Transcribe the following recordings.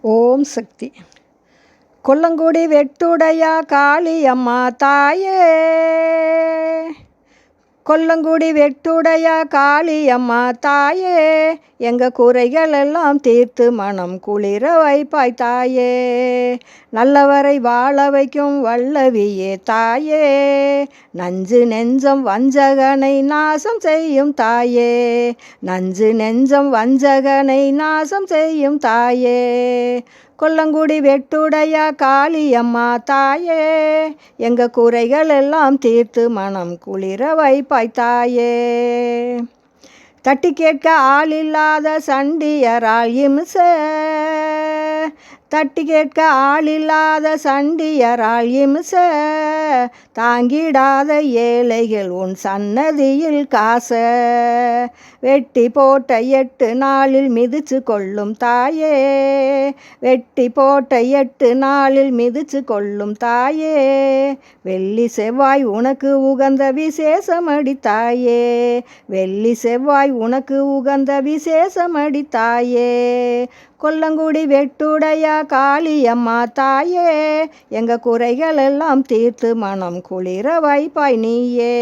ஓம் சக்தி. கொல்லங்குடி வெட்டுடையா காளியம்மா தாயே, கொல்லங்குடி வெட்டுடையா காளியம்மா தாயே, எங்கள் குறைகள் எல்லாம் தீர்த்து மனம் குளிர வைப்பாய் தாயே. நல்லவரை வாழ வைக்கும் வல்லவியே தாயே, நஞ்சு நெஞ்சம் வஞ்சகனை நாசம் செய்யும் தாயே, நஞ்சு நெஞ்சம் வஞ்சகனை நாசம் செய்யும் தாயே. கொல்லங்குடி வெட்டுடையா காளியம்மா தாயே, எங்கள் குறைகள் எல்லாம் தீர்த்து மனம் குளிர வைப்பாய் தாயே. தட்டி கேட்க ஆளில்லாத சண்டியரால் இம்ச, தட்டி கேட்க ஆளில்லாத சண்டியரால் இம்ச, தாங்கிடாத ஏழைகள் உன் சன்னதியில் காச, வெட்டி போட்ட 8 நாளில் மிதிச்சு கொள்ளும் தாயே, வெட்டி போட்ட 8 நாளில் மிதிச்சு கொள்ளும் தாயே. வெள்ளி செவ்வாய் உனக்கு உகந்த விசேஷமடி தாயே, வெள்ளி செவ்வாய் உனக்கு உகந்த விசேஷமடி தாயே. கொல்லங்குடி வெட்டுடையா காளியம்மா தாயே, எங்கள் குறைகள் எல்லாம் தீர்த்து மனம் குளிர வைப்பாய் நீயே.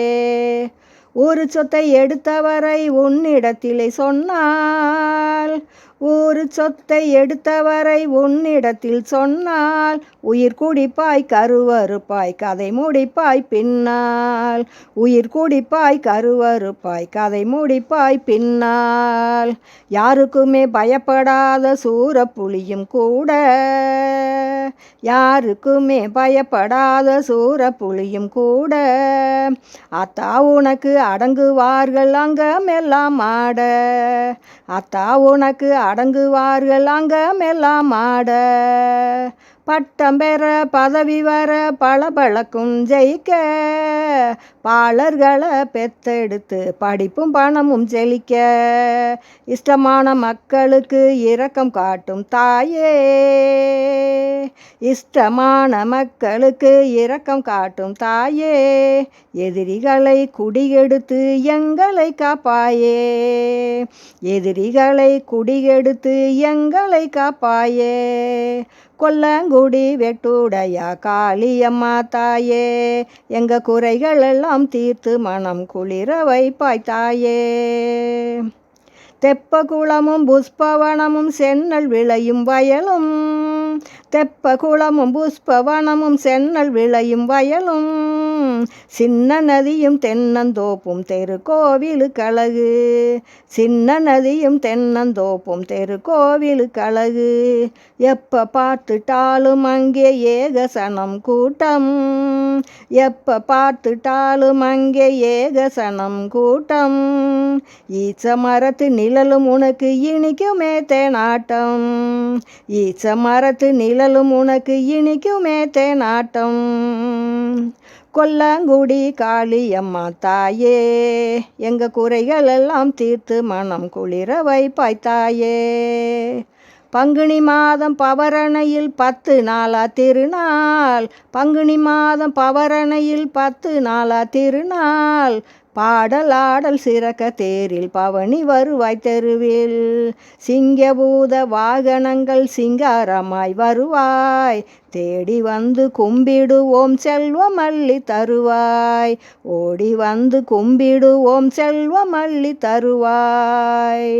ஒரு சொத்தை எடுத்தவரை உன்னிடத்திலே சொன்னால், ஒரு சொத்தை எடுத்தவரை உன்னிடத்தில் சொன்னால், உயிர் குடிப்பாய் கருவறுப்பாய் கதை முடிப்பாய் பின்னால், உயிர் குடிப்பாய் கருவறுப்பாய் கதை முடிப்பாய் பின்னால். யாருக்குமே பயப்படாத சூரப்புலியும் கூட, யாருக்குமே பயப்படாத சூரப்புலியும் கூட, அத்தா உனக்கு அடங்குவார்கள் அங்கமெல்லாம் ஆட, அத்தா உனக்கு அடங்குவார்கள் அங்கமெல்லாம் ஆட. பட்டம் பெற பதவி வர பளபளக்கும் ஜெயிக்க, பாலர்களை பெத்தெடுத்து படிப்பும் பணமும் செழிக்க, இஷ்டமான மக்களுக்கு இரக்கம் காட்டும் தாயே, இஷ்டமான மக்களுக்கு இரக்கம் காட்டும் தாயே. எதிரிகளை குடியெடுத்து எங்களை காப்பாயே, எதிரிகளை குடியெடுத்து எங்களை காப்பாயே. கொல்லங்குடி வெட்டுடையா காளியம்மா தாயே, எங்கள் குறைகள் எல்லாம் தீர்த்து மனம் குளிர வைப்பாய் தாயே. தெப்பகுளமும் புஷ்பவனமும் சென்னல் விளையும் வயலும், தெப்பகுளமும் புஷ்பவனமும் சென்னல் விளையும் வயலும், சின்ன நதியும் தென்னந்தோப்பும் தெருக்கோவிலுக்கழகு, சின்ன நதியும் தென்னந்தோப்பும் தெருக்கோவிலுக்கழகு. எப்போ பார்த்துட்டாலும் அங்கே ஏகசனம் கூட்டம், எப்போ பார்த்துட்டாலும் அங்கே ஏகசனம் கூட்டம். ஈச்ச மரத்து நிழலும் உனக்கு இனிக்குமே தேனாட்டம், ஈச்ச மரத்து நிழலும் உனக்கு இனிக்குமே தேனாட்டம். கொல்லங்குடி காளியம்மா தாயே, எங்கள் குறைகள் எல்லாம் தீர்த்து மனம் குளிர வைப்பாய் தாயே. பங்குனி மாதம் பவரணையில் 10 நாளா திருநாள், பங்குனி மாதம் பவரணையில் 10 நாளா திருநாள். பாடல் ஆடல் சிறக்க தேரில் பவனி வருவாய் தெருவில், சிங்கபூத வாகனங்கள் சிங்காரமாய் வருவாய், தேடி வந்து கும்பிடுவோம் செல்வம் அள்ளி தருவாய், ஓடி வந்து கும்பிடுவோம் செல்வம் அள்ளி தருவாய்.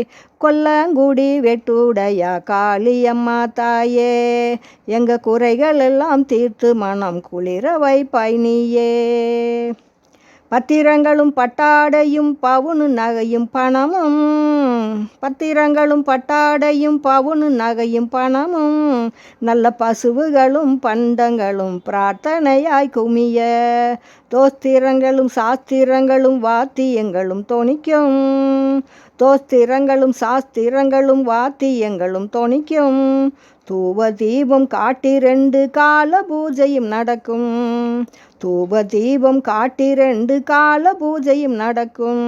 கொல்லங்குடி வெட்டுடையா காளியம்மா தாயே, எங்கள் குறைகள் எல்லாம் தீர்த்து மனம் குளிர வைப்பாய் நீயே. பத்திரங்களும் பட்டாடையும் பவுனு நகையும் பணமும், பத்திரங்களும் பட்டாடையும் பவுனு நகையும் பணமும், நல்ல பசுவுகளும் பண்டங்களும் பிரார்த்தனையாய் குமிய, தோஸ்திரங்களும் சாஸ்திரங்களும் வாத்தியங்களும் தொனிக்கும், தோஸ்திரங்களும் சாஸ்திரங்களும் வாத்தியங்களும் தொனிக்கும். தூப தீபம் காட்டி 2 கால பூஜையும் நடக்கும், தூப தீபம் காட்டி 2 கால பூஜையும் நடக்கும்.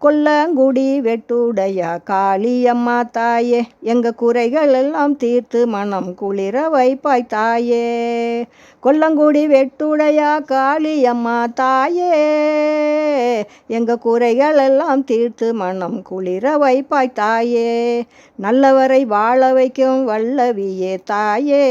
கொல்லங்குடி வெட்டுடையா காளியம்மா தாயே, எங்கள் குறைகள் எல்லாம் தீர்த்து மனம் குளிர வைப்பாய் தாயே. கொல்லங்குடி வெட்டுடையா காளியம்மா தாயே, எங்கள் குறைகள் எல்லாம் தீர்த்து மனம் குளிர வைப்பாய் தாயே. நல்லவரை வாழ வைக்கும் வல்லவியே தாயே.